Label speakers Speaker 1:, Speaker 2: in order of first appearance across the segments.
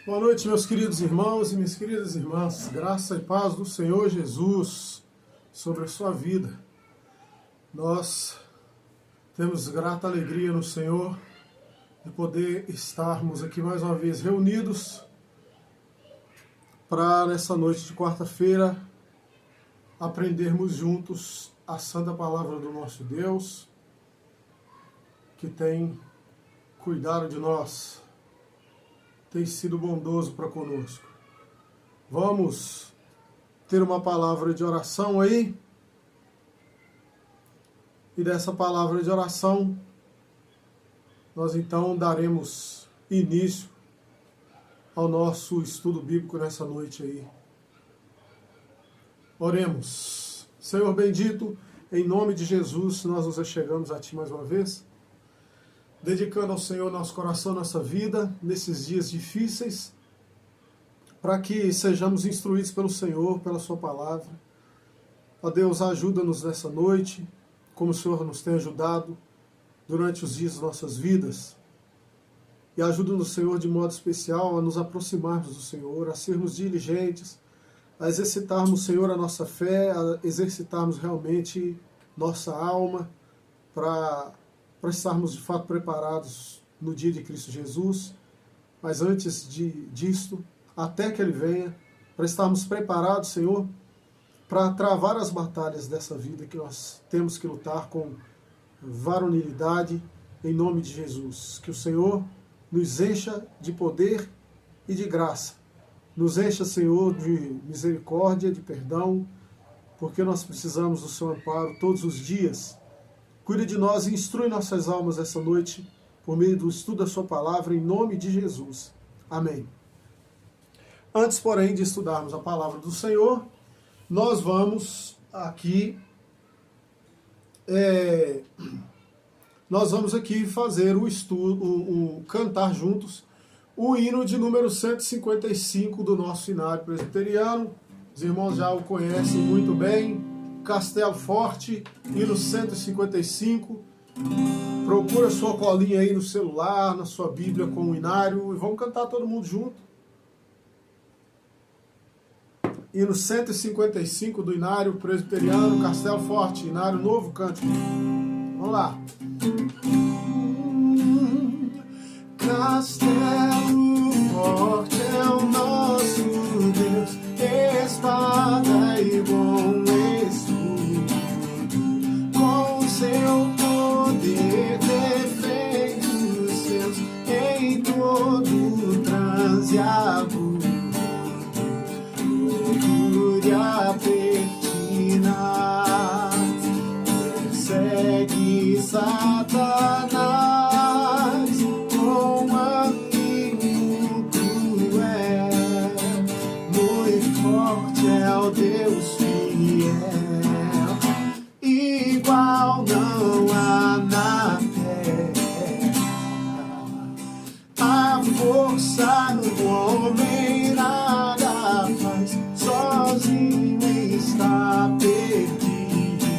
Speaker 1: Boa noite, meus queridos irmãos e minhas queridas irmãs. Graça e paz do Senhor Jesus sobre a sua vida. Nós temos grata alegria no Senhor de poder estarmos aqui mais uma vez reunidos para, nessa noite de quarta-feira, aprendermos juntos a santa palavra do nosso Deus, que tem cuidado de nós, tem sido bondoso para conosco. Vamos ter uma palavra de oração aí. E dessa palavra de oração, nós então daremos início ao nosso estudo bíblico nessa noite aí. Oremos. Senhor bendito, em nome de Jesus, nós nos achegamos a Ti mais uma vez, dedicando ao Senhor nosso coração, nossa vida, nesses dias difíceis, para que sejamos instruídos pelo Senhor, pela Sua palavra. Ó Deus, ajuda-nos nessa noite, como o Senhor nos tem ajudado durante os dias das nossas vidas. E ajuda-nos, Senhor, de modo especial a nos aproximarmos do Senhor, a sermos diligentes, a exercitarmos, Senhor, a nossa fé, a exercitarmos realmente nossa alma para estarmos de fato preparados no dia de Cristo Jesus, mas antes disto, até que Ele venha, para estarmos preparados, Senhor, para travar as batalhas dessa vida que nós temos que lutar com varonilidade, em nome de Jesus. Que o Senhor nos encha de poder e de graça, nos encha, Senhor, de misericórdia, de perdão, porque nós precisamos do Seu amparo todos os dias. Cuide de nós e instrui nossas almas essa noite, por meio do estudo da Sua palavra, em nome de Jesus. Amém. Antes, porém, de estudarmos a palavra do Senhor, nós vamos aqui fazer o estudo, cantar juntos o hino de número 155 do nosso Inário Presbiteriano. Os irmãos já o conhecem muito bem. Castelo Forte, hino 155. Procura sua colinha aí no celular, na sua Bíblia com o Inário, e vamos cantar todo mundo junto. Hino 155 do Inário Presbiteriano, Castelo Forte, Inário Novo Cântico. Vamos lá. Castelo forte é o nosso Deus, espada e bom escudo, com o Seu poder defende os seus em todo transe agudo. Procura pertinaz, persegue Satanás com amigo cruel. Muito forte é o Deus fiel, igual não há na terra. A força do homem nada faz, sozinho está perdido,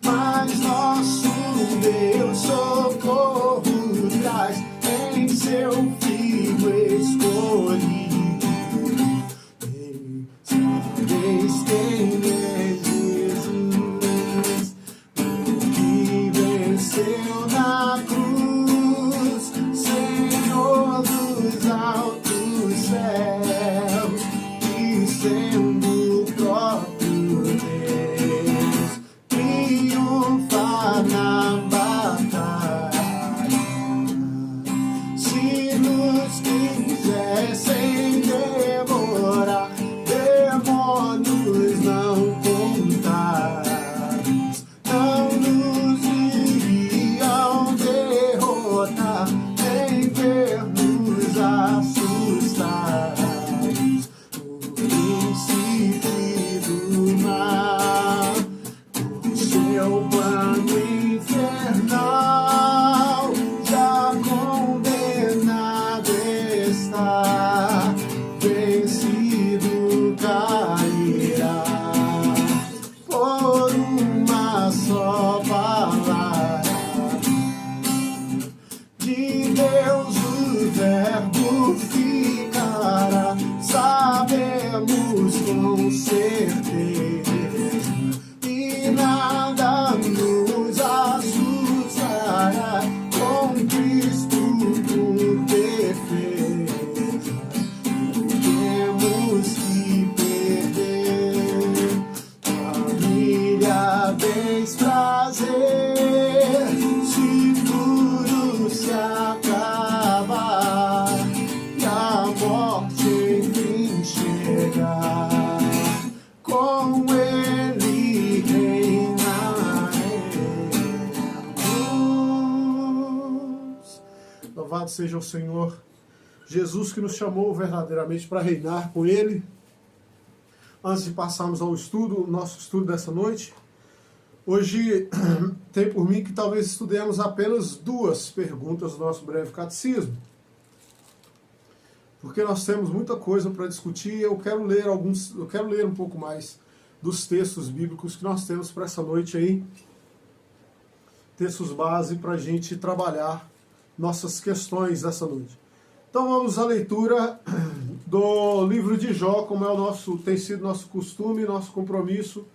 Speaker 1: mas nosso Deus socorro traz em Seu Filho escolhido. Sabeis quem é Jesus, o que venceu na cruz, Senhor dos altos céus, e sendo o próprio Deus, triunfa na batalha. Se nos quisessem devorar, demônios não contados, não nos iriam derrotar, nem ver-nos assustados. O príncipe do mal, com seu plano infernal, já condenado está, vencido cairá, por uma só palavra de Deus o Verbo fica Louvado seja o Senhor Jesus, que nos chamou verdadeiramente para reinar com Ele. Antes de passarmos ao estudo, nosso estudo dessa noite, hoje tem por mim que talvez estudemos apenas 2 perguntas do nosso breve catecismo, porque nós temos muita coisa para discutir e eu quero ler um pouco mais dos textos bíblicos que nós temos para essa noite aí, textos base para a gente trabalhar nossas questões dessa noite. Então vamos à leitura do livro de Jó, como tem sido nosso costume, nosso compromisso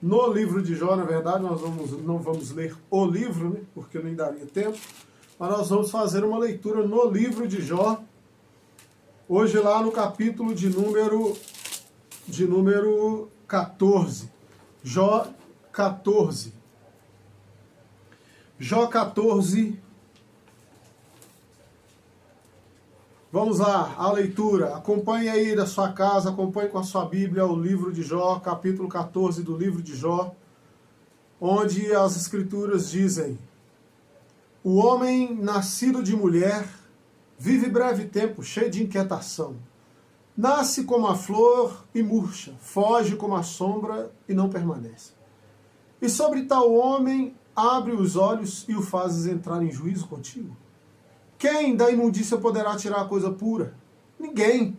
Speaker 1: no livro de Jó. Na verdade, nós não vamos ler o livro, né, porque nem daria tempo, mas nós vamos fazer uma leitura no livro de Jó, hoje lá no capítulo de número 14. Jó 14. Jó 14. Vamos lá, a leitura. Acompanhe aí da sua casa, acompanhe com a sua Bíblia o livro de Jó, capítulo 14 do livro de Jó, onde as escrituras dizem: o homem nascido de mulher vive breve tempo, cheio de inquietação. Nasce como a flor e murcha, foge como a sombra e não permanece. E sobre tal homem abre os olhos e o fazes entrar em juízo contigo? Quem da imundícia poderá tirar a coisa pura? Ninguém.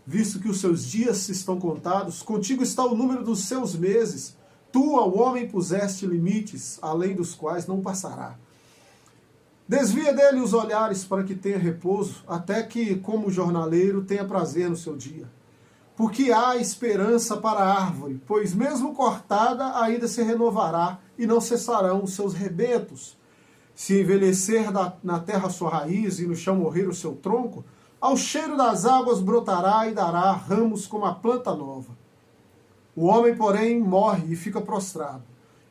Speaker 1: Visto que os seus dias estão contados, contigo está o número dos seus meses. Tu ao homem puseste limites, além dos quais não passará. Desvia dele os olhares para que tenha repouso, até que, como jornaleiro, tenha prazer no seu dia. Porque há esperança para a árvore, pois mesmo cortada ainda se renovará, e não cessarão os seus rebentos. Se envelhecer na terra a sua raiz e no chão morrer o seu tronco, ao cheiro das águas brotará e dará ramos como a planta nova. O homem, porém, morre e fica prostrado.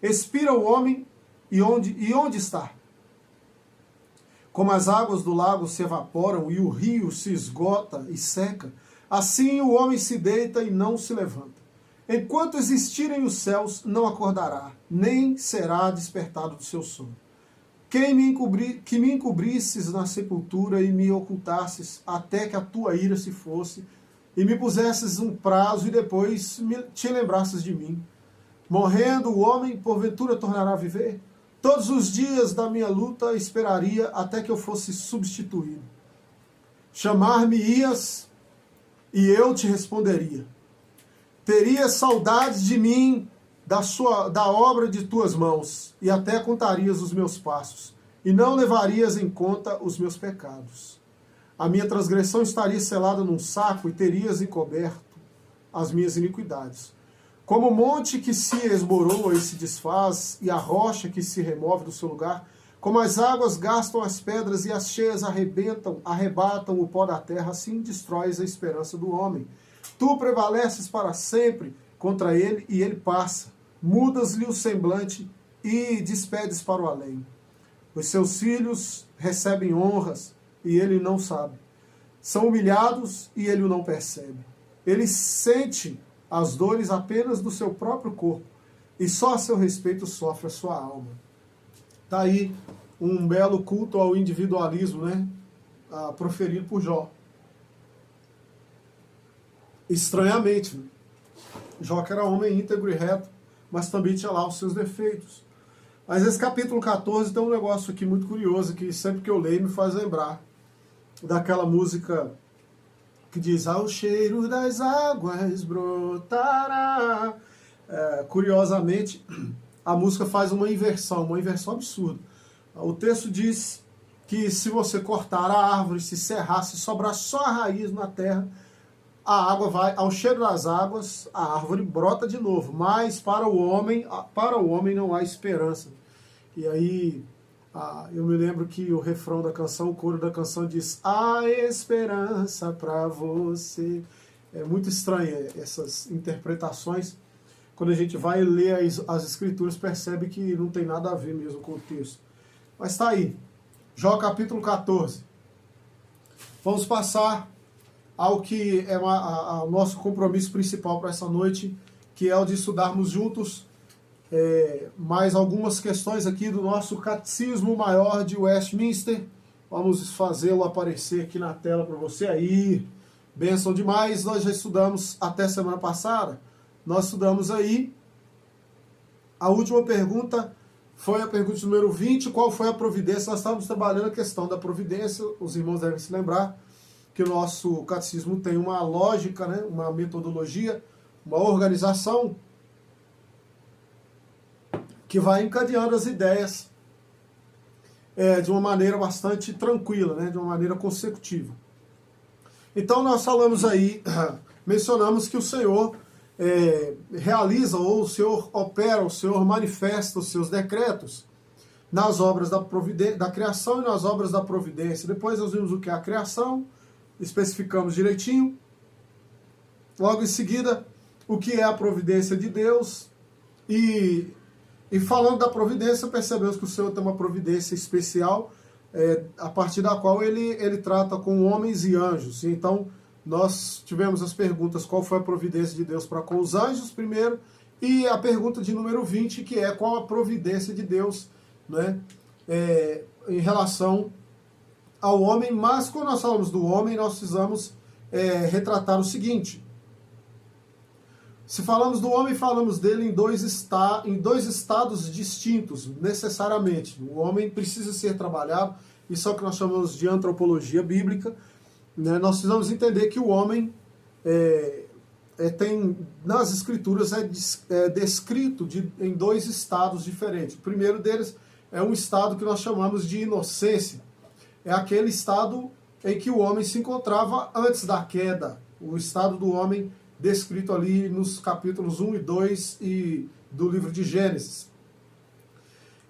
Speaker 1: Expira o homem, e onde está? Como as águas do lago se evaporam e o rio se esgota e seca, assim o homem se deita e não se levanta. Enquanto existirem os céus, não acordará, nem será despertado do seu sono. Que me encobrisses na sepultura e me ocultasses até que a tua ira se fosse, e me pusesses um prazo e depois te lembrasses de mim. Morrendo o homem, porventura tornará a viver? Todos os dias da minha luta esperaria até que eu fosse substituído. Chamar-me-ias e eu te responderia. Terias saudades de mim, da obra de tuas mãos, e até contarias os meus passos, e não levarias em conta os meus pecados. A minha transgressão estaria selada num saco, e terias encoberto as minhas iniquidades. Como o monte que se esboroa e se desfaz, e a rocha que se remove do seu lugar, como as águas gastam as pedras e as cheias arrebatam o pó da terra, assim destróis a esperança do homem. Tu prevaleces para sempre contra ele, e ele passa. Mudas-lhe o semblante e despedes para o além. Os seus filhos recebem honras e ele não sabe. São humilhados e ele o não percebe. Ele sente as dores apenas do seu próprio corpo e só a seu respeito sofre a sua alma. Está aí um belo culto ao individualismo, né? Proferido por Jó. Estranhamente, né? Jó que era homem íntegro e reto, mas também tinha lá os seus defeitos. Mas esse capítulo 14 tem um negócio aqui muito curioso, que sempre que eu leio me faz lembrar daquela música que diz: ao cheiro das águas brotará. Curiosamente, a música faz uma inversão absurda. O texto diz que se você cortar a árvore, se serrar, se sobrar só a raiz na terra, a água vai, ao cheiro das águas, a árvore brota de novo, mas para o homem não há esperança. E aí, eu me lembro que o refrão da canção, o coro da canção diz: há esperança para você. É muito estranha essas interpretações. Quando a gente vai ler as escrituras, percebe que não tem nada a ver mesmo com o texto. Mas está aí, Jó capítulo 14. Vamos passar ao que é o nosso compromisso principal para essa noite, que é o de estudarmos juntos mais algumas questões aqui do nosso Catecismo Maior de Westminster, Vamos fazê-lo aparecer aqui na tela para você aí. Bênção demais. Nós já estudamos até semana passada. Nós estudamos aí. A última pergunta foi a pergunta número 20. Qual foi a providência? Nós estávamos trabalhando a questão da providência. Os irmãos devem se lembrar que o nosso catecismo tem uma lógica, né? Uma metodologia, uma organização que vai encadeando as ideias de uma maneira bastante tranquila, né? De uma maneira consecutiva. Então nós falamos aí, mencionamos que o Senhor realiza, ou o Senhor opera, o Senhor manifesta os seus decretos nas obras da criação e nas obras da providência. Depois nós vimos o que é a criação, especificamos direitinho. Logo em seguida, o que é a providência de Deus. E falando da providência, percebemos que o Senhor tem uma providência especial, a partir da qual ele trata com homens e anjos. Então, nós tivemos as perguntas, qual foi a providência de Deus para com os anjos, primeiro, e a pergunta de número 20, que é qual a providência de Deus, né, em relação ao homem. Mas, quando nós falamos do homem, nós precisamos retratar o seguinte: se falamos do homem, falamos dele em dois estados distintos, necessariamente. O homem precisa ser trabalhado, isso é o que nós chamamos de antropologia bíblica, né? Nós precisamos entender que o homem tem, nas escrituras, descrito em dois estados diferentes. O primeiro deles é um estado que nós chamamos de inocência. É aquele estado em que o homem se encontrava antes da queda, o estado do homem descrito ali nos capítulos 1 e 2 do livro de Gênesis.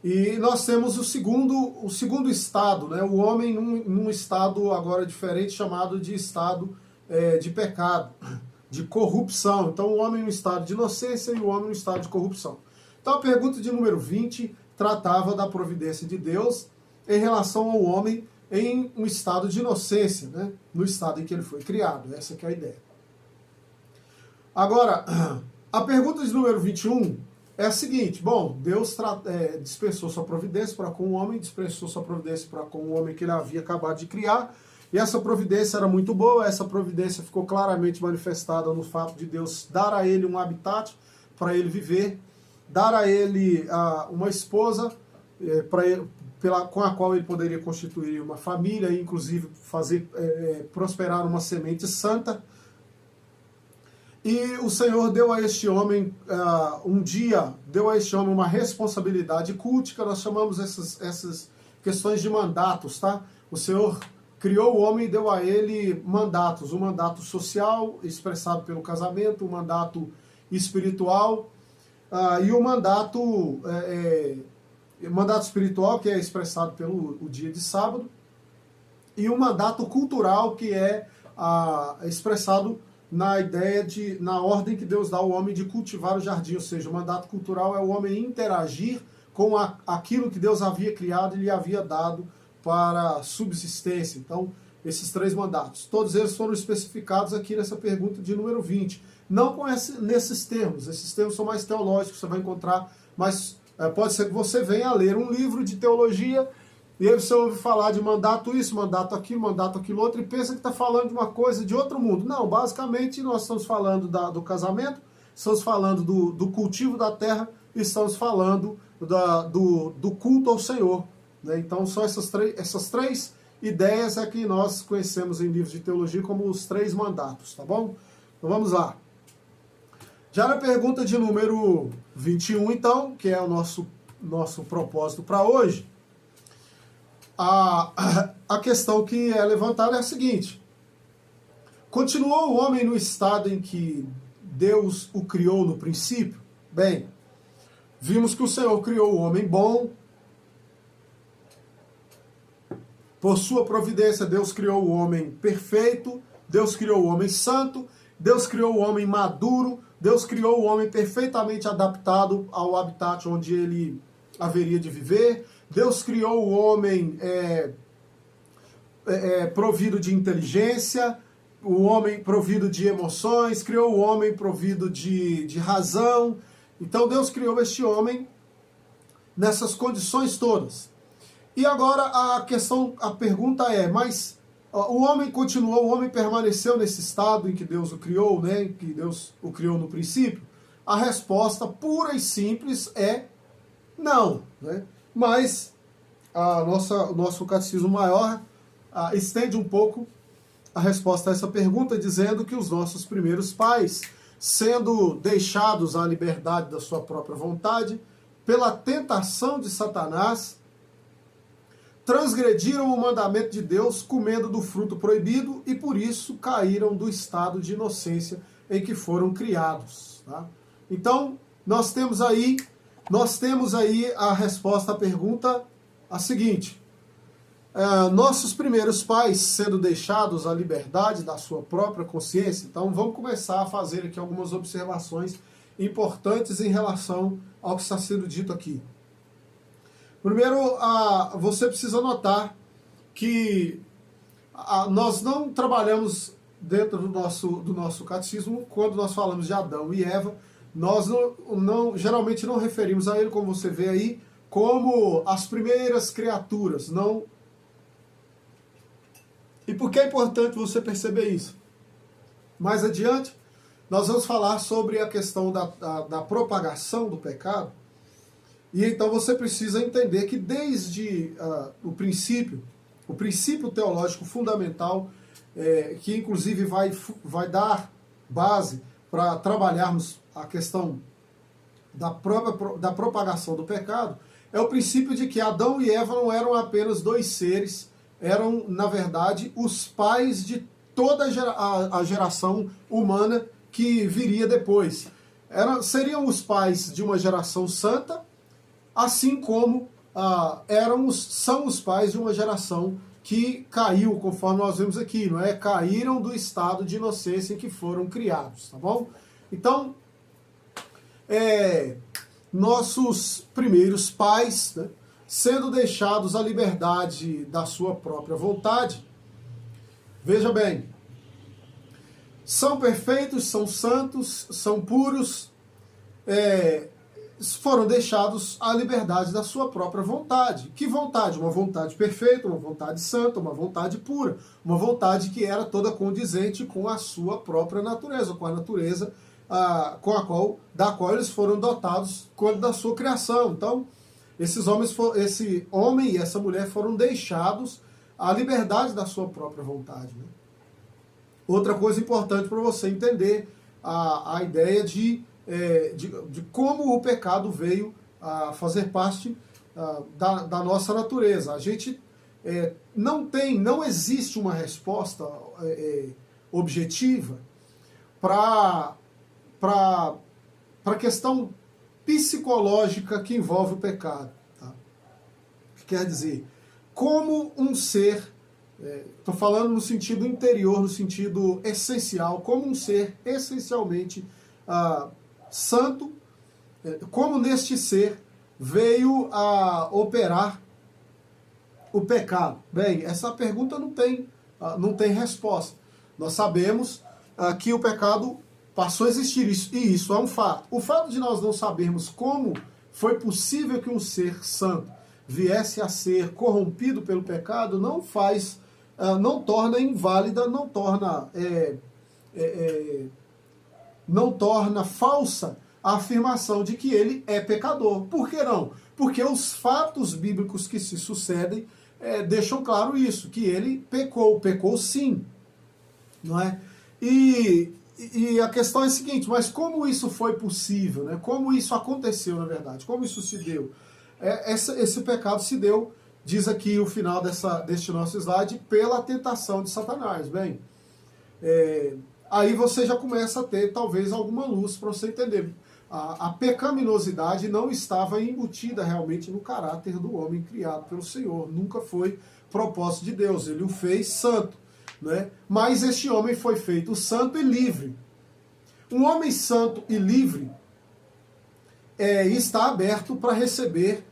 Speaker 1: E nós temos o segundo estado, né? O homem num estado agora diferente, chamado de estado de pecado, de corrupção. Então o homem no estado de inocência e o homem no estado de corrupção. Então a pergunta de número 20 tratava da providência de Deus em relação ao homem em um estado de inocência, né? No estado em que ele foi criado. Essa que é a ideia. Agora, a pergunta de número 21 é a seguinte: bom, Deus dispensou sua providência para com o homem, dispensou sua providência para com o homem que ele havia acabado de criar, e essa providência era muito boa. Essa providência ficou claramente manifestada no fato de Deus dar a ele um habitat para ele viver, dar a ele uma esposa com a qual ele poderia constituir uma família e inclusive fazer prosperar uma semente santa. E o Senhor deu a este homem, deu a este homem uma responsabilidade cultica. Nós chamamos essas questões de mandatos, tá? O Senhor criou o homem e deu a ele mandatos. Um mandato social, expressado pelo casamento, um mandato espiritual, e o mandato espiritual, que é expressado pelo dia de sábado, e o mandato cultural, que é expressado na ordem que Deus dá ao homem de cultivar o jardim. Ou seja, o mandato cultural é o homem interagir com aquilo que Deus havia criado e lhe havia dado para subsistência. Então, esses três mandatos, todos eles foram especificados aqui nessa pergunta de número 20. Não nesses termos, esses termos são mais teológicos, você vai encontrar, mas pode ser que você venha a ler um livro de teologia e aí você ouve falar de mandato isso, mandato aquilo outro, e pensa que está falando de uma coisa de outro mundo. Não, basicamente nós estamos falando do casamento, estamos falando do cultivo da terra e estamos falando do culto ao Senhor, né? Então são essas três ideias que nós conhecemos em livros de teologia como os três mandatos, tá bom? Então vamos lá. Já na pergunta de número 21, então, que é o nosso propósito para hoje, a questão que é levantada é a seguinte: continuou o homem no estado em que Deus o criou no princípio? Bem, vimos que o Senhor criou o homem bom. Por sua providência, Deus criou o homem perfeito, Deus criou o homem santo, Deus criou o homem maduro, Deus criou o homem perfeitamente adaptado ao habitat onde ele haveria de viver. Deus criou o homem provido de inteligência, o homem provido de emoções, criou o homem provido de razão. Então Deus criou este homem nessas condições todas. E agora a pergunta é, mas o homem continuou, o homem permaneceu nesse estado em que Deus o criou, né, em que Deus o criou no princípio? A resposta pura e simples é não, né? Mas o nosso catecismo maior estende um pouco a resposta a essa pergunta, dizendo que os nossos primeiros pais, sendo deixados à liberdade da sua própria vontade, pela tentação de Satanás, transgrediram o mandamento de Deus comendo do fruto proibido e por isso caíram do estado de inocência em que foram criados. Tá? Então, nós temos aí a resposta à pergunta a seguinte: nossos primeiros pais sendo deixados à liberdade da sua própria consciência. Então vamos começar a fazer aqui algumas observações importantes em relação ao que está sendo dito aqui. Primeiro, você precisa notar que nós não trabalhamos dentro do nosso catecismo, quando nós falamos de Adão e Eva, nós geralmente não referimos a ele, como você vê aí, como as primeiras criaturas. Não. E por que é importante você perceber isso? Mais adiante, nós vamos falar sobre a questão da propagação do pecado. E então você precisa entender que desde o princípio teológico fundamental, que inclusive vai dar base para trabalharmos a questão da propagação do pecado, é o princípio de que Adão e Eva não eram apenas dois seres, eram, na verdade, os pais de toda a geração humana que viria depois. Seriam os pais de uma geração santa, assim como são os pais de uma geração que caiu, conforme nós vemos aqui, não é? Caíram do estado de inocência em que foram criados, tá bom? Então, nossos primeiros pais, né, sendo deixados à liberdade da sua própria vontade, veja bem, são perfeitos, são santos, são puros, foram deixados à liberdade da sua própria vontade. Que vontade? Uma vontade perfeita, uma vontade santa, uma vontade pura, uma vontade que era toda condizente com a sua própria natureza, com a natureza da qual eles foram dotados quando da sua criação. Então, esse homem e essa mulher foram deixados à liberdade da sua própria vontade. Né? Outra coisa importante para você entender a ideia de como o pecado veio a fazer parte da nossa natureza. A gente não existe uma resposta objetiva para a questão psicológica que envolve o pecado. Tá? Quer dizer, como um ser, estou falando no sentido interior, no sentido essencial, como um ser essencialmente santo, como neste ser veio a operar o pecado? Bem, essa pergunta não tem resposta. Nós sabemos que o pecado passou a existir, e isso é um fato. O fato de nós não sabermos como foi possível que um ser santo viesse a ser corrompido pelo pecado não torna inválida, não torna falsa a afirmação de que ele é pecador. Por que não? Porque os fatos bíblicos que se sucedem deixam claro isso, que ele pecou sim, não é? E a questão é a seguinte, mas como isso foi possível, né? Como isso aconteceu, na verdade? Como isso se deu? Esse pecado se deu, diz aqui o final deste nosso slide, pela tentação de Satanás. Bem, aí você já começa a ter talvez alguma luz para você entender. A pecaminosidade não estava embutida realmente no caráter do homem criado pelo Senhor. Nunca foi propósito de Deus. Ele o fez santo. Né? Mas este homem foi feito santo e livre. Um homem santo e livre está aberto para receber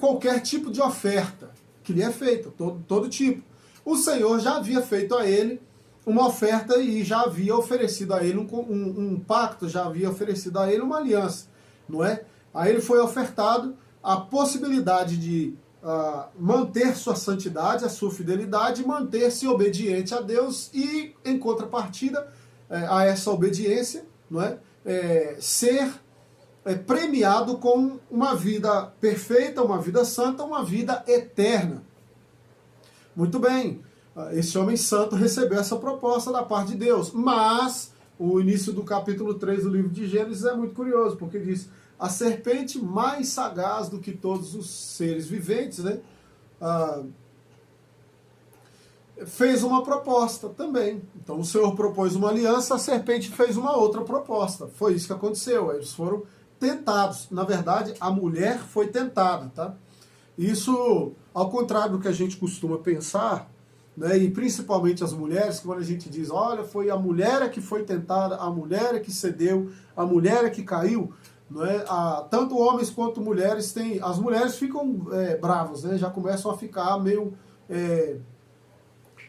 Speaker 1: qualquer tipo de oferta que lhe é feita, todo tipo. O Senhor já havia feito a ele uma oferta e já havia oferecido a ele um pacto, já havia oferecido a ele uma aliança, não é? A ele foi ofertado a possibilidade de manter sua santidade, a sua fidelidade, manter-se obediente a Deus e, em contrapartida a essa obediência, não é? Ser premiado com uma vida perfeita, uma vida santa, uma vida eterna. Muito bem, esse homem santo recebeu essa proposta da parte de Deus, mas o início do capítulo 3 do livro de Gênesis é muito curioso, porque diz: a serpente mais sagaz do que todos os seres viventes, né, fez uma proposta também. Então o Senhor propôs uma aliança, a serpente fez uma outra proposta. Foi isso que aconteceu, eles foram tentados. Na verdade, a mulher foi tentada, tá? Isso, ao contrário do que a gente costuma pensar, né, e principalmente as mulheres, que quando a gente diz, olha, foi a mulher que foi tentada, a mulher que cedeu, a mulher que caiu, não é? Tanto homens quanto mulheres as mulheres ficam bravas, né? Já começam a ficar meio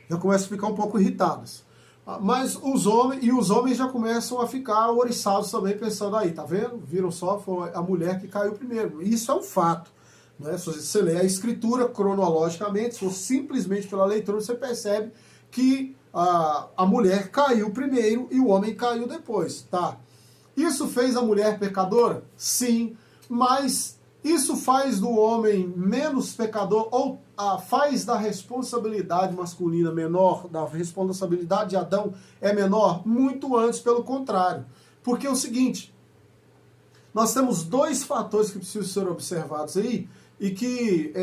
Speaker 1: já começam a ficar um pouco irritadas. Mas os homens já começam a ficar ouriçados também, pensando, aí, tá vendo? Viram só, foi a mulher que caiu primeiro. Isso é um fato, né? Se você lê a escritura cronologicamente, se for simplesmente pela leitura, você percebe que a mulher caiu primeiro e o homem caiu depois, tá? Isso fez a mulher pecadora? Sim, mas isso faz do homem menos pecador ou faz da responsabilidade masculina menor, da responsabilidade de Adão é menor? Muito antes, pelo contrário. Porque é o seguinte, nós temos dois fatores que precisam ser observados aí e que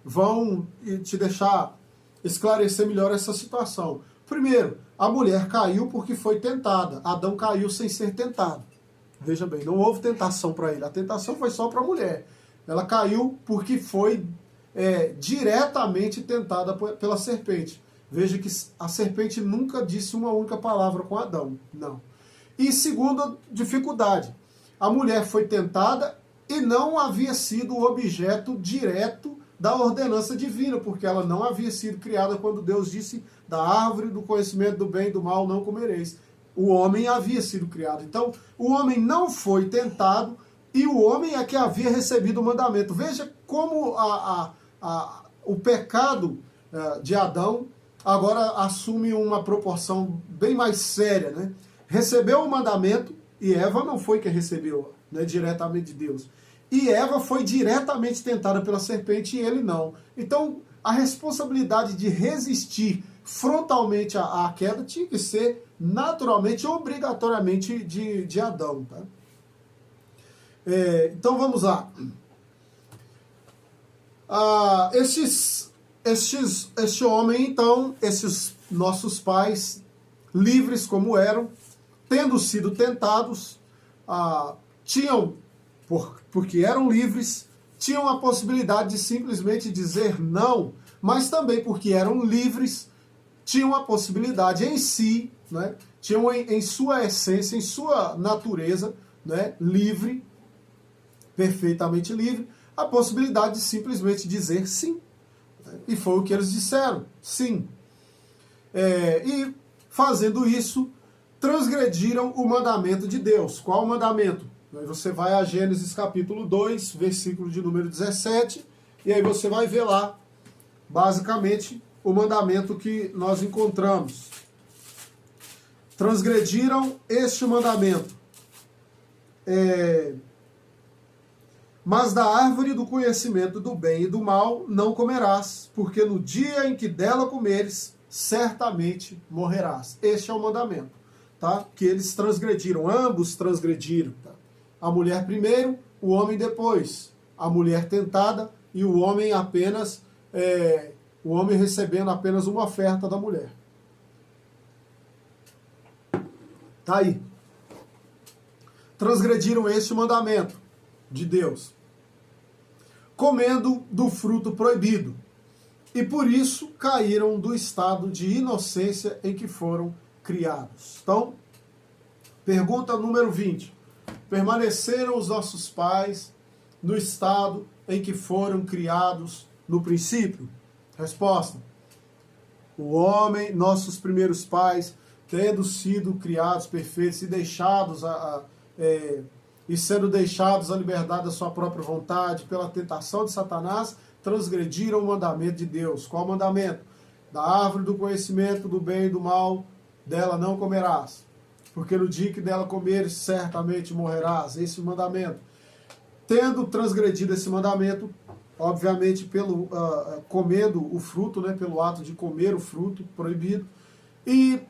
Speaker 1: vão te deixar esclarecer melhor essa situação. Primeiro, a mulher caiu porque foi tentada. Adão caiu sem ser tentado. Veja bem, não houve tentação para ele. A tentação foi só para a mulher. Ela caiu porque foi diretamente tentada pela serpente. Veja que a serpente nunca disse uma única palavra com Adão. Não. E segunda dificuldade, a mulher foi tentada e não havia sido o objeto direto da ordenança divina, porque ela não havia sido criada quando Deus disse, da árvore do conhecimento do bem e do mal não comereis. O homem havia sido criado. Então, o homem não foi tentado e o homem é que havia recebido o mandamento. Veja como o pecado de Adão agora assume uma proporção bem mais séria, né? Recebeu o mandamento e Eva não foi quem recebeu, né, diretamente de Deus. E Eva foi diretamente tentada pela serpente e ele não. Então, a responsabilidade de resistir frontalmente à queda tinha que ser naturalmente, obrigatoriamente de Adão. Tá? Então, vamos lá. Este homem, então, esses nossos pais, livres como eram, tendo sido tentados, tinham, porque eram livres, tinham a possibilidade de simplesmente dizer não, mas também porque eram livres, tinham a possibilidade em si, né, tinham em sua essência, em sua natureza, né, livre, perfeitamente livre, a possibilidade de simplesmente dizer sim. E foi o que eles disseram, sim. E fazendo isso, transgrediram o mandamento de Deus. Qual o mandamento? Aí você vai a Gênesis capítulo 2, versículo de número 17, e aí você vai ver lá, basicamente, o mandamento que nós encontramos. Transgrediram este mandamento. Mas da árvore do conhecimento do bem e do mal não comerás, porque no dia em que dela comeres, certamente morrerás. Este é o mandamento, tá? Que eles transgrediram, ambos transgrediram. Tá? A mulher primeiro, o homem depois. A mulher tentada e o homem apenas, o homem recebendo apenas uma oferta da mulher. Tá aí. Transgrediram este mandamento de Deus, comendo do fruto proibido, e por isso caíram do estado de inocência em que foram criados. Então, pergunta número 20. Permaneceram os nossos pais no estado em que foram criados no princípio? Resposta. O homem, nossos primeiros pais, tendo sido criados perfeitos e deixados e sendo deixados à liberdade da sua própria vontade, pela tentação de Satanás, transgrediram o mandamento de Deus. Qual mandamento? Da árvore do conhecimento do bem e do mal, dela não comerás, porque no dia que dela comeres, certamente morrerás. Esse é o mandamento. Tendo transgredido esse mandamento, obviamente pelo comendo o fruto, né, pelo ato de comer o fruto proibido, e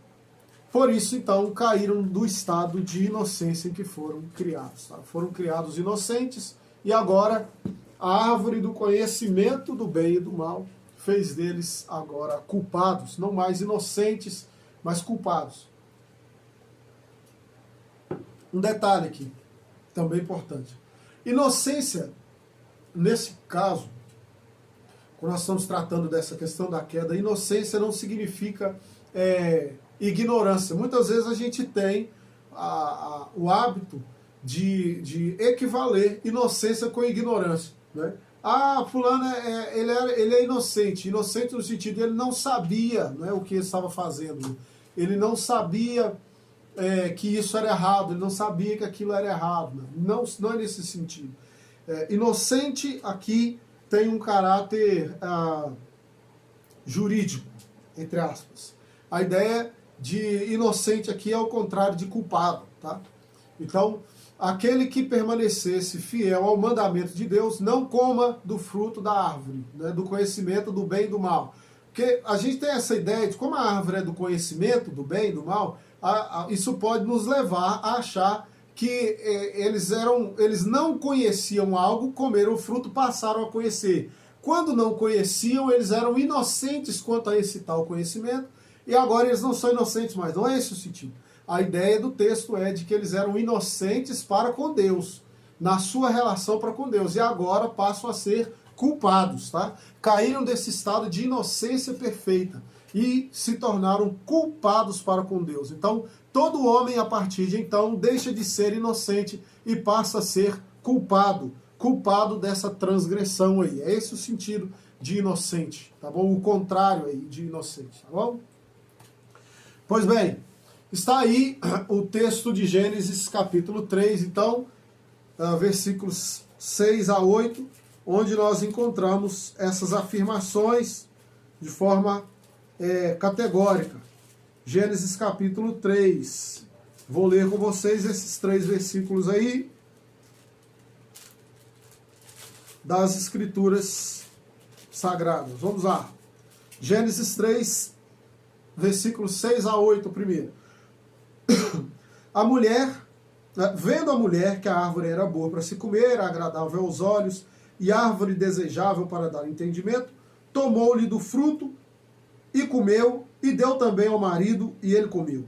Speaker 1: por isso então caíram do estado de inocência em que foram criados. Tá? Foram criados inocentes e agora a árvore do conhecimento do bem e do mal fez deles agora culpados, não mais inocentes, mas culpados. Um detalhe aqui, também importante. Inocência, nesse caso, quando nós estamos tratando dessa questão da queda, inocência não significa ignorância. Muitas vezes a gente tem o hábito de equivaler inocência com ignorância, né? Fulano ele é inocente. Inocente no sentido de ele não sabia, né, o que ele estava fazendo. Ele não sabia que isso era errado, ele não sabia que aquilo era errado. Né? Não é nesse sentido. Inocente aqui tem um caráter jurídico, entre aspas. A ideia de inocente aqui é o contrário de culpado. Tá? Então, aquele que permanecesse fiel ao mandamento de Deus, não coma do fruto da árvore, né, do conhecimento do bem e do mal. Porque a gente tem essa ideia de como a árvore é do conhecimento do bem e do mal, isso pode nos levar a achar que eles não conheciam algo, comeram o fruto, passaram a conhecer. Quando não conheciam, eles eram inocentes quanto a esse tal conhecimento, e agora eles não são inocentes mais. Não é esse o sentido. A ideia do texto é de que eles eram inocentes para com Deus, na sua relação para com Deus, e agora passam a ser culpados, tá? Caíram desse estado de inocência perfeita e se tornaram culpados para com Deus. Então, todo homem, a partir de então, deixa de ser inocente e passa a ser culpado dessa transgressão aí. É esse o sentido de inocente, tá bom? O contrário aí de inocente, tá bom? Pois bem, está aí o texto de Gênesis capítulo 3, então, versículos 6 a 8, onde nós encontramos essas afirmações de forma categórica. Gênesis capítulo 3. Vou ler com vocês esses 3 versículos aí das Escrituras Sagradas. Vamos lá. Gênesis 3, versículos 6 a 8 primeiro. A mulher, vendo a mulher que a árvore era boa para se comer, agradável aos olhos e árvore desejável para dar entendimento, tomou-lhe do fruto e comeu, e deu também ao marido, e ele comeu.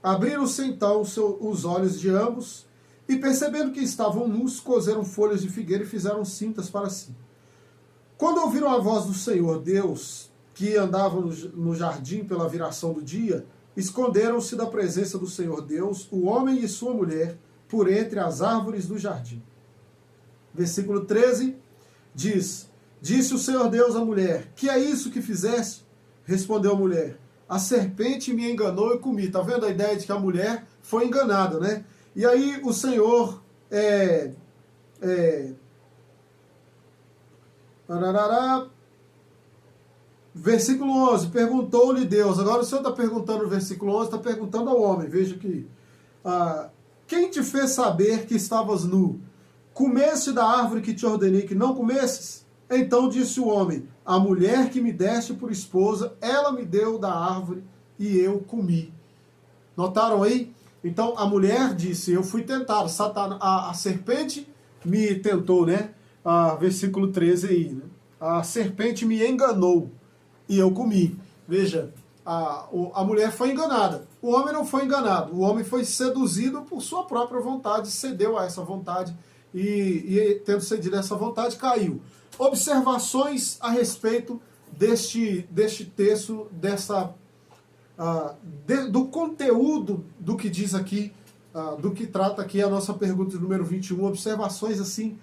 Speaker 1: Abriram-se então os olhos de ambos, e percebendo que estavam nus, coseram folhas de figueira e fizeram cintas para si. Quando ouviram a voz do Senhor Deus, que andava no jardim pela viração do dia, esconderam-se da presença do Senhor Deus, o homem e sua mulher, por entre as árvores do jardim. Versículo 13 diz: Disse o Senhor Deus à mulher: Que é isso que fizeste? Respondeu a mulher: A serpente me enganou e comi. Está vendo a ideia de que a mulher foi enganada, né? E aí o Senhor versículo 11, perguntou-lhe Deus. Agora o Senhor está perguntando no versículo 11, está perguntando ao homem. Veja aqui. Quem te fez saber que estavas nu? Comeste da árvore que te ordenei que não comesses? Então disse o homem: A mulher que me deste por esposa, ela me deu da árvore e eu comi. Notaram aí? Então a mulher disse: Eu fui tentado. A serpente me tentou, né? Versículo 13 aí, né? A serpente me enganou e eu comi. Veja, a mulher foi enganada. O homem não foi enganado. O homem foi seduzido por sua própria vontade, cedeu a essa vontade e tendo cedido a essa vontade, caiu. Observações a respeito deste texto, do conteúdo do que diz aqui, do que trata aqui a nossa pergunta número 21. Observações assim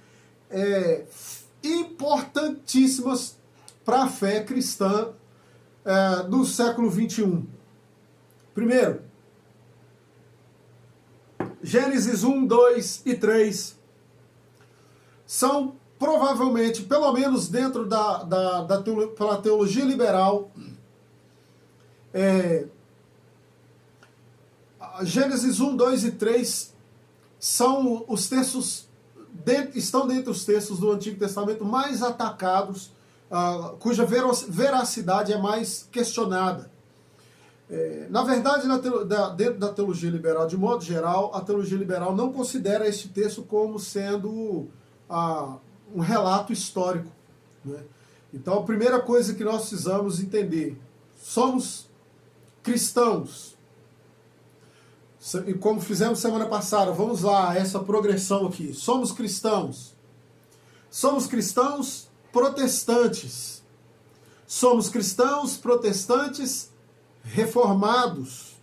Speaker 1: importantíssimas para a fé cristã do século 21. Primeiro, Gênesis 1, 2 e 3 são provavelmente, pelo menos dentro pela teologia liberal, Gênesis 1, 2 e 3 são os textos, estão dentre os textos do Antigo Testamento mais atacados, cuja veracidade é mais questionada. Na verdade, dentro da teologia liberal, de modo geral, a teologia liberal não considera este texto como sendo um relato histórico, né? Então, a primeira coisa que nós precisamos entender, somos cristãos. E como fizemos semana passada, vamos lá, essa progressão aqui. Somos cristãos. Somos cristãos protestantes. Somos cristãos protestantes reformados.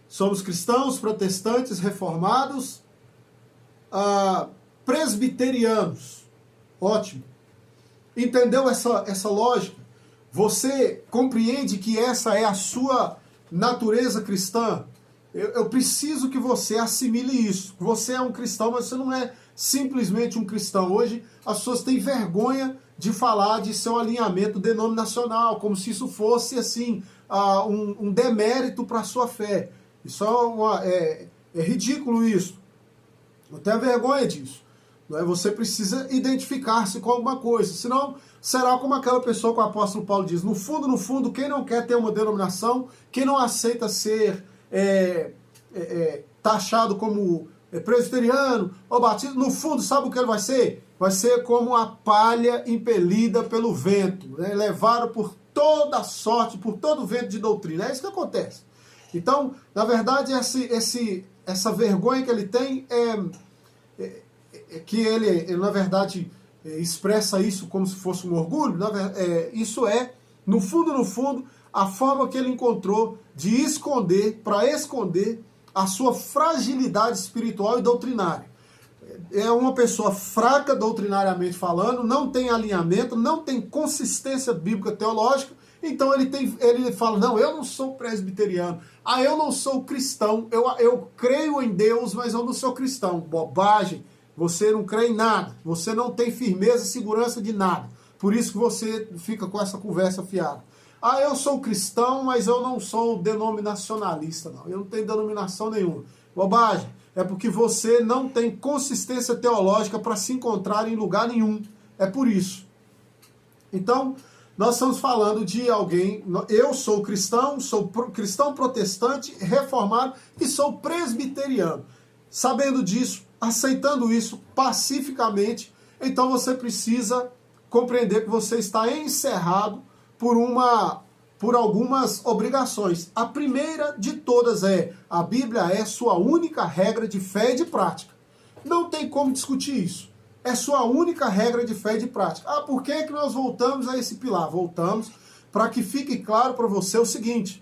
Speaker 1: Somos cristãos protestantes reformados presbiterianos. Ótimo. Entendeu essa lógica? Você compreende que essa é a sua natureza cristã? Eu preciso que você assimile isso. Você é um cristão, mas você não é simplesmente um cristão. Hoje as pessoas têm vergonha de falar de seu alinhamento denominacional, como se isso fosse assim um demérito para a sua fé. Isso é ridículo isso. Eu tenho vergonha disso. Você precisa identificar-se com alguma coisa, senão será como aquela pessoa que o apóstolo Paulo diz, no fundo, quem não quer ter uma denominação, quem não aceita ser taxado como presbiteriano ou batista, no fundo, sabe o que ele vai ser? Vai ser como a palha impelida pelo vento, né? Levado por toda sorte, por todo vento de doutrina. É isso que acontece. Então, na verdade, essa vergonha que ele tem que ele, na verdade, expressa isso como se fosse um orgulho. Isso é, no fundo, a forma que ele encontrou de esconder a sua fragilidade espiritual e doutrinária. É uma pessoa fraca doutrinariamente falando, não tem alinhamento, não tem consistência bíblica teológica, então ele fala, não, eu não sou presbiteriano, eu não sou cristão, eu creio em Deus, mas eu não sou cristão. Bobagem, você não crê em nada, você não tem firmeza e segurança de nada, por isso que você fica com essa conversa fiada. Eu sou cristão, mas eu não sou denominacionalista, não. Eu não tenho denominação nenhuma. Bobagem. É porque você não tem consistência teológica para se encontrar em lugar nenhum. É por isso. Então, nós estamos falando de alguém... Eu sou cristão protestante, reformado e sou presbiteriano. Sabendo disso, aceitando isso pacificamente, então você precisa compreender que você está encerrado por algumas obrigações. A primeira de todas a Bíblia é sua única regra de fé e de prática. Não tem como discutir isso. É sua única regra de fé e de prática. Por que nós voltamos a esse pilar? Voltamos para que fique claro para você o seguinte: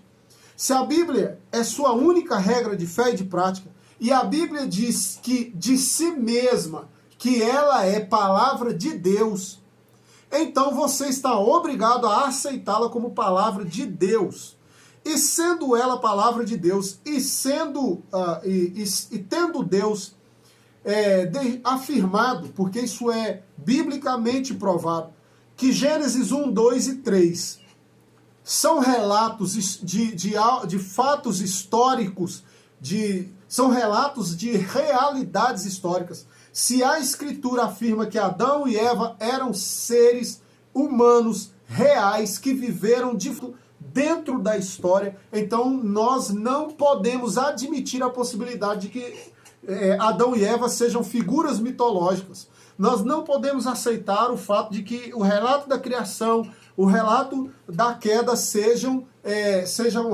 Speaker 1: se a Bíblia é sua única regra de fé e de prática, e a Bíblia diz que de si mesma que ela é palavra de Deus, então você está obrigado a aceitá-la como palavra de Deus. E sendo ela palavra de Deus, e tendo Deus afirmado, porque isso é biblicamente provado, que Gênesis 1, 2 e 3 são relatos de fatos históricos, são relatos de realidades históricas. Se a Escritura afirma que Adão e Eva eram seres humanos reais que viveram dentro da história, então nós não podemos admitir a possibilidade de que Adão e Eva sejam figuras mitológicas. Nós não podemos aceitar o fato de que o relato da criação, o relato da queda sejam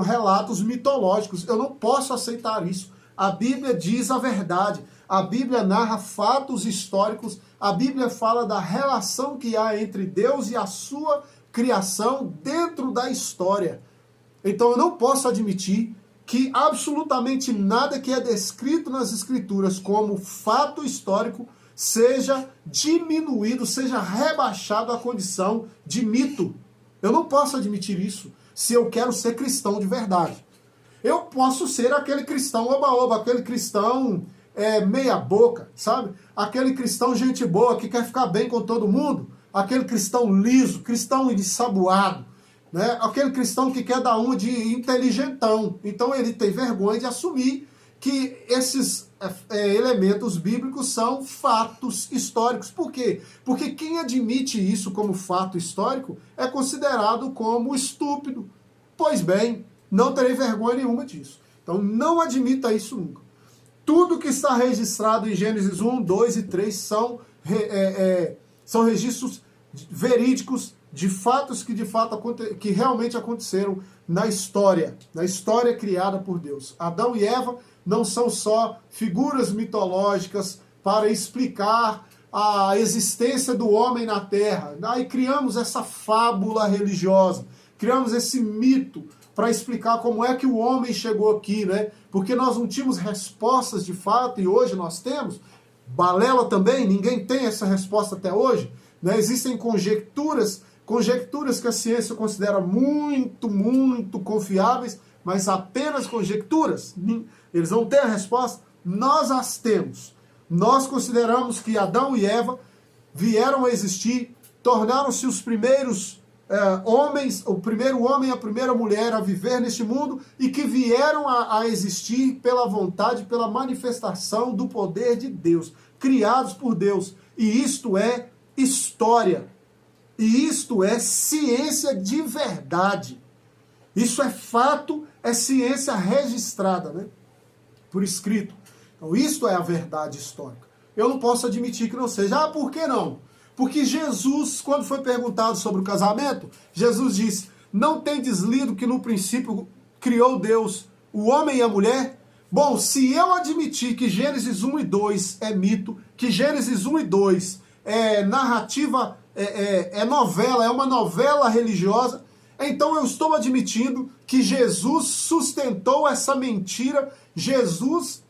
Speaker 1: relatos mitológicos. Eu não posso aceitar isso. A Bíblia diz a verdade. A Bíblia narra fatos históricos, a Bíblia fala da relação que há entre Deus e a sua criação dentro da história. Então eu não posso admitir que absolutamente nada que é descrito nas Escrituras como fato histórico seja diminuído, seja rebaixado à condição de mito. Eu não posso admitir isso se eu quero ser cristão de verdade. Eu posso ser aquele cristão oba-oba, aquele cristão meia boca, sabe? Aquele cristão gente boa que quer ficar bem com todo mundo, aquele cristão liso, cristão ensaboado, né? Aquele cristão que quer dar uma de inteligentão. Então ele tem vergonha de assumir que esses elementos bíblicos são fatos históricos. Por quê? Porque quem admite isso como fato histórico é considerado como estúpido. Pois bem, não terei vergonha nenhuma disso. Então não admita isso nunca. Tudo que está registrado em Gênesis 1, 2 e 3 são registros verídicos de fatos que realmente aconteceram na história criada por Deus. Adão e Eva não são só figuras mitológicas para explicar a existência do homem na Terra. Aí criamos essa fábula religiosa, criamos esse mito para explicar como é que o homem chegou aqui, né? Porque nós não tínhamos respostas de fato e hoje nós temos. Balela também, ninguém tem essa resposta até hoje, né? Existem conjecturas que a ciência considera muito, muito confiáveis, mas apenas conjecturas. Eles não têm a resposta, nós as temos. Nós consideramos que Adão e Eva vieram a existir, tornaram-se os primeiros homens, o primeiro homem e a primeira mulher a viver neste mundo e que vieram a existir pela vontade, pela manifestação do poder de Deus, criados por Deus. E isto é história. E isto é ciência de verdade. Isso é fato, é ciência registrada, né? Por escrito. Então, isto é a verdade histórica. Eu não posso admitir que não seja. Por que não? Porque Jesus, quando foi perguntado sobre o casamento, Jesus disse, não tendes lido que no princípio criou Deus o homem e a mulher? Bom, se eu admitir que Gênesis 1 e 2 é mito, que Gênesis 1 e 2 é narrativa, é novela, é uma novela religiosa, então eu estou admitindo que Jesus sustentou essa mentira, Jesus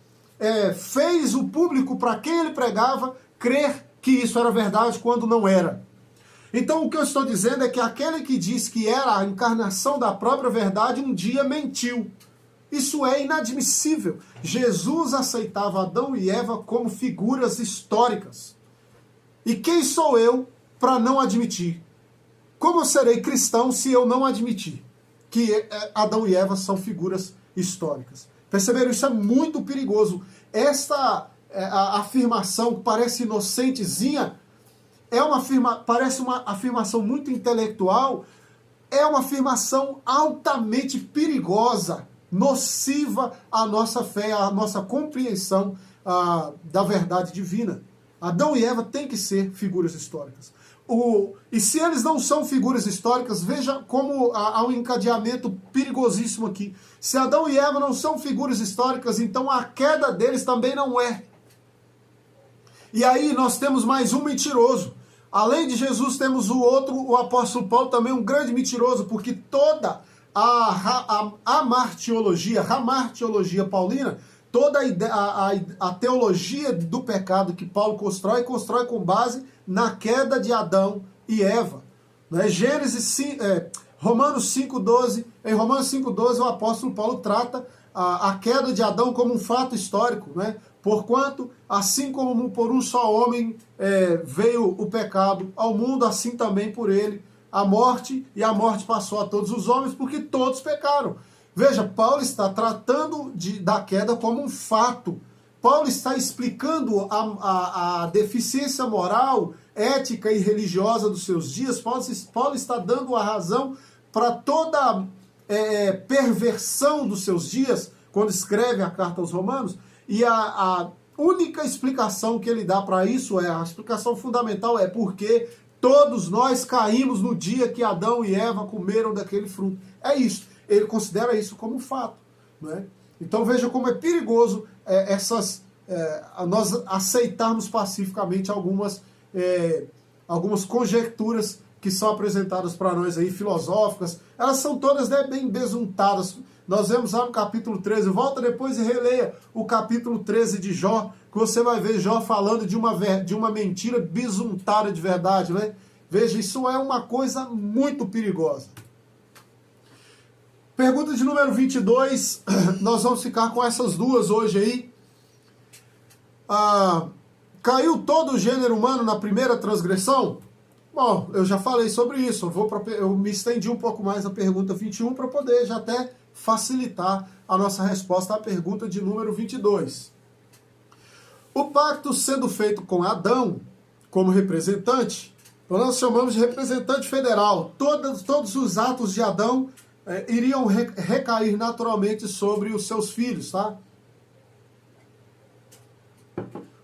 Speaker 1: fez o público para quem ele pregava crer que isso era verdade quando não era. Então o que eu estou dizendo é que aquele que diz que era a encarnação da própria verdade um dia mentiu. Isso é inadmissível. Jesus aceitava Adão e Eva como figuras históricas. E quem sou eu para não admitir? Como eu serei cristão se eu não admitir que Adão e Eva são figuras históricas? Perceberam? Isso é muito perigoso. Esta a afirmação que parece inocentezinha, parece uma afirmação muito intelectual, é uma afirmação altamente perigosa, nociva à nossa fé, à nossa compreensão da verdade divina. Adão e Eva têm que ser figuras históricas. E se eles não são figuras históricas, veja como há um encadeamento perigosíssimo aqui. Se Adão e Eva não são figuras históricas, então a queda deles também não é. E aí nós temos mais um mentiroso. Além de Jesus, temos o apóstolo Paulo, também um grande mentiroso, porque toda a amartiologia paulina, toda a teologia do pecado que Paulo constrói com base na queda de Adão e Eva. Né? Romanos 5,12, em Romanos 5,12 o apóstolo Paulo trata a queda de Adão como um fato histórico, né? Porquanto, assim como por um só homem veio o pecado ao mundo, assim também por ele a morte, e a morte passou a todos os homens, porque todos pecaram. Veja, Paulo está tratando da queda como um fato. Paulo está explicando a deficiência moral, ética e religiosa dos seus dias. Paulo está dando a razão para toda perversão dos seus dias, quando escreve a carta aos Romanos. E a única explicação que ele dá para isso, a explicação fundamental, é porque todos nós caímos no dia que Adão e Eva comeram daquele fruto. É isso. Ele considera isso como um fato. Não é? Então veja como é perigoso nós aceitarmos pacificamente algumas conjecturas que são apresentadas para nós aí, filosóficas. Elas são todas bem besuntadas. Nós vemos lá no capítulo 13, volta depois e releia o capítulo 13 de Jó, que você vai ver Jó falando de uma mentira besuntada de verdade, né? Veja, isso é uma coisa muito perigosa. Pergunta de número 22, nós vamos ficar com essas duas hoje aí. Caiu todo o gênero humano na primeira transgressão? Bom, eu já falei sobre isso, eu me estendi um pouco mais na pergunta 21 para poder já até facilitar a nossa resposta à pergunta de número 22. O pacto sendo feito com Adão como representante, nós chamamos de representante federal. Todos os atos de Adão iriam recair naturalmente sobre os seus filhos, tá?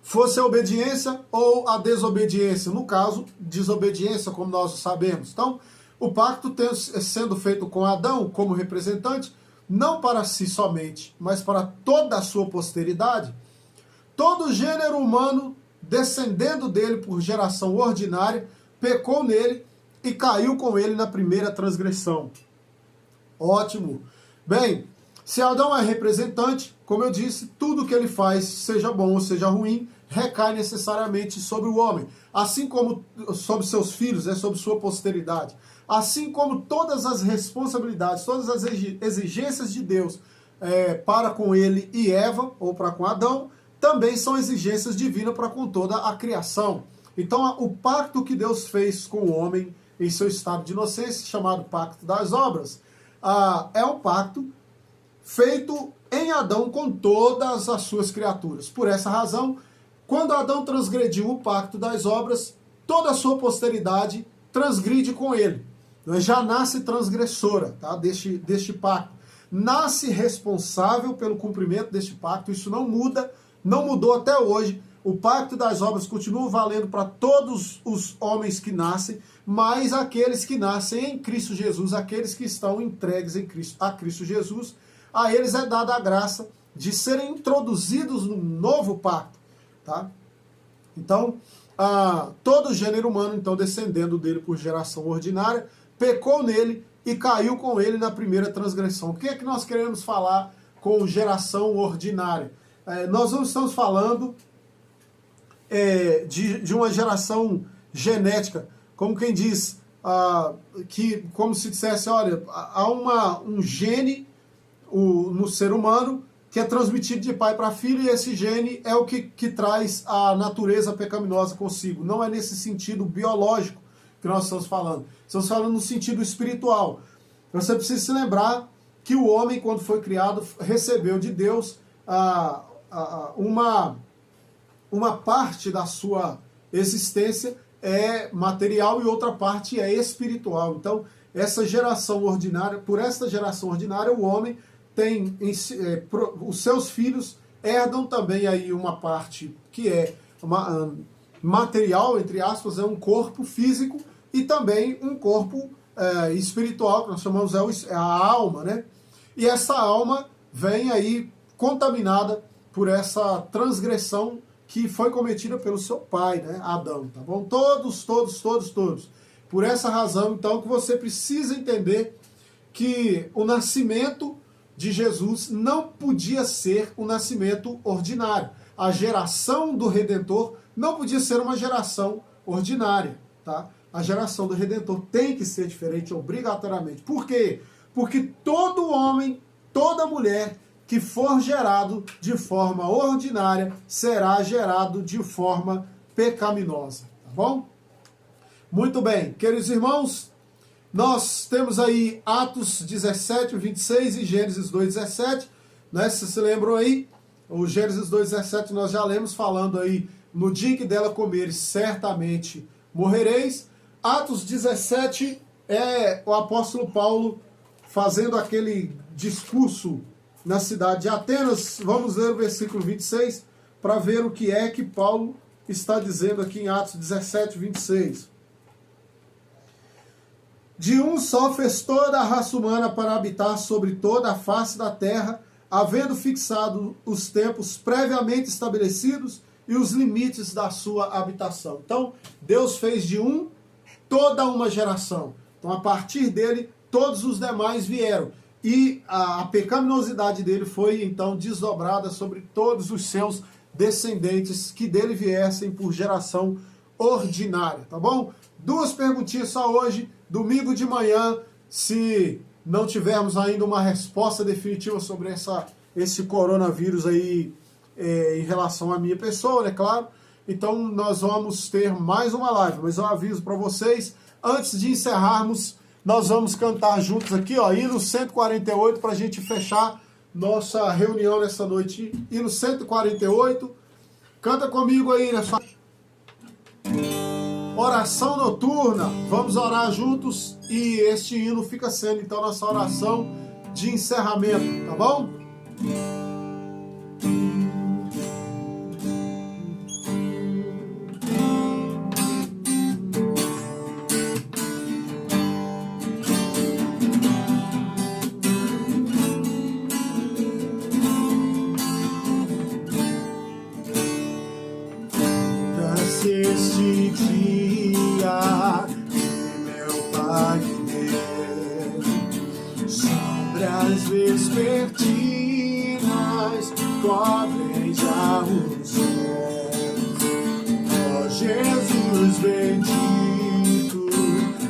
Speaker 1: Fosse a obediência ou a desobediência. No caso, desobediência, como nós sabemos. Então, o pacto sendo feito com Adão como representante, não para si somente, mas para toda a sua posteridade, todo o gênero humano, descendendo dele por geração ordinária, pecou nele e caiu com ele na primeira transgressão. Ótimo. Bem, se Adão é representante, como eu disse, tudo que ele faz, seja bom ou seja ruim, recai necessariamente sobre o homem, assim como sobre seus filhos, sobre sua posteridade. Assim como todas as responsabilidades, todas as exigências de Deus para com ele e Eva, ou para com Adão, também são exigências divinas para com toda a criação. Então, o pacto que Deus fez com o homem em seu estado de inocência, chamado Pacto das Obras, é um pacto feito em Adão com todas as suas criaturas. Por essa razão, quando Adão transgrediu o Pacto das Obras, toda a sua posteridade transgride com ele. Já nasce transgressora, tá? deste pacto. Nasce responsável pelo cumprimento deste pacto. Isso não muda, não mudou até hoje. O Pacto das Obras continua valendo para todos os homens que nascem, mas aqueles que nascem em Cristo Jesus, aqueles que estão entregues a Cristo Jesus, a eles é dada a graça de serem introduzidos no novo pacto. Tá? Então, todo o gênero humano, então, descendendo dele por geração ordinária, pecou nele e caiu com ele na primeira transgressão. O que é que nós queremos falar com geração ordinária? Nós não estamos falando de uma geração genética, como quem diz, como se dissesse, olha, há um gene no ser humano que é transmitido de pai para filho, e esse gene é o que traz a natureza pecaminosa consigo. Não é nesse sentido biológico que nós estamos falando. Estamos falando no sentido espiritual. Você precisa se lembrar que o homem, quando foi criado, recebeu de Deus uma parte da sua existência é material e outra parte é espiritual. Então, essa geração ordinária, por esta geração ordinária, o homem tem os seus filhos herdam também aí uma parte que é material, entre aspas, é um corpo físico e também um corpo espiritual, que nós chamamos a alma, né? E essa alma vem aí contaminada por essa transgressão que foi cometida pelo seu pai, né, Adão, tá bom? Todos. Por essa razão, então, que você precisa entender que o nascimento de Jesus não podia ser um nascimento ordinário. A geração do Redentor não podia ser uma geração ordinária, tá? A geração do Redentor tem que ser diferente obrigatoriamente. Por quê? Porque todo homem, toda mulher que for gerado de forma ordinária será gerado de forma pecaminosa, tá bom? Muito bem, queridos irmãos, nós temos aí Atos 17, 26 e Gênesis 2,17, né? Se se lembram aí, o Gênesis 2,17 nós já lemos falando aí, no dia que dela comeres, certamente morrereis. Atos 17 é o apóstolo Paulo fazendo aquele discurso na cidade de Atenas. Vamos ler o versículo 26 para ver o que é que Paulo está dizendo aqui em Atos 17, 26. De um só fez toda a raça humana para habitar sobre toda a face da terra, havendo fixado os tempos previamente estabelecidos e os limites da sua habitação. Então, Deus fez de um toda uma geração. Então, a partir dele, todos os demais vieram. E a pecaminosidade dele foi, então, desdobrada sobre todos os seus descendentes que dele viessem por geração ordinária, tá bom? 2 perguntinhas só hoje, domingo de manhã, se não tivermos ainda uma resposta definitiva sobre esse coronavírus aí em relação à minha pessoa, né, claro. Então nós vamos ter mais uma live, mas eu aviso para vocês, antes de encerrarmos, nós vamos cantar juntos aqui, ó, hino 148, para a gente fechar nossa reunião nessa noite. Hino 148, canta comigo aí nessa oração noturna. Vamos orar juntos e este hino fica sendo então nossa oração de encerramento, tá bom?
Speaker 2: Este dia que meu Pai me deu, sombras vespertinas cobrem já os céus. Ó Jesus bendito,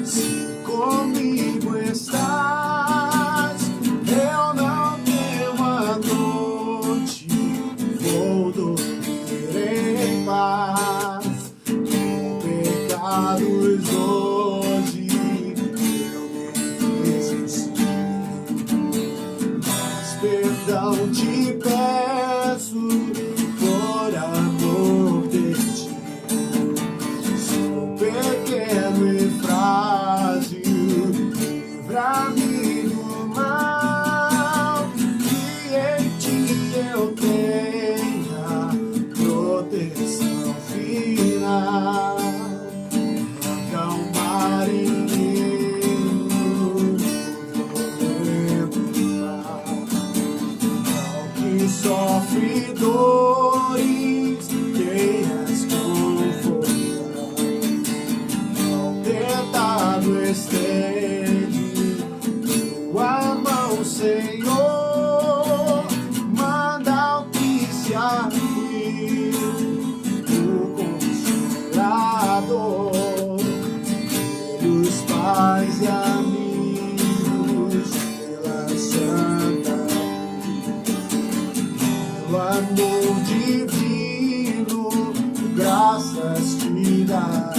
Speaker 2: se comigo estás, eu não temo a noite, vou dormir em paz. Hoje eu me esqueci, mas perdão te peço por amor de ti. Sou pequeno e frágil, livra-me do mal, que em ti eu tenha proteção final. Sofre dores, queiras confortar. Ao tentado estende tua mão, Senhor, manda o que se aflige, o Consolador, pelos pais e amigos, pela Santa amor divino, graças te darei.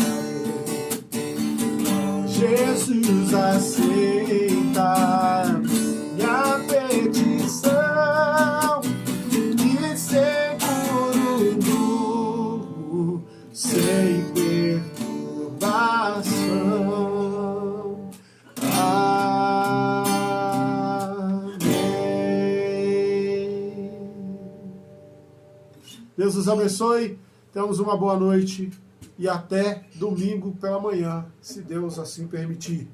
Speaker 2: Jesus, aceita minha petição e seguro durmo sem perturbação.
Speaker 1: Deus os abençoe, tenhamos uma boa noite e até domingo pela manhã, se Deus assim permitir.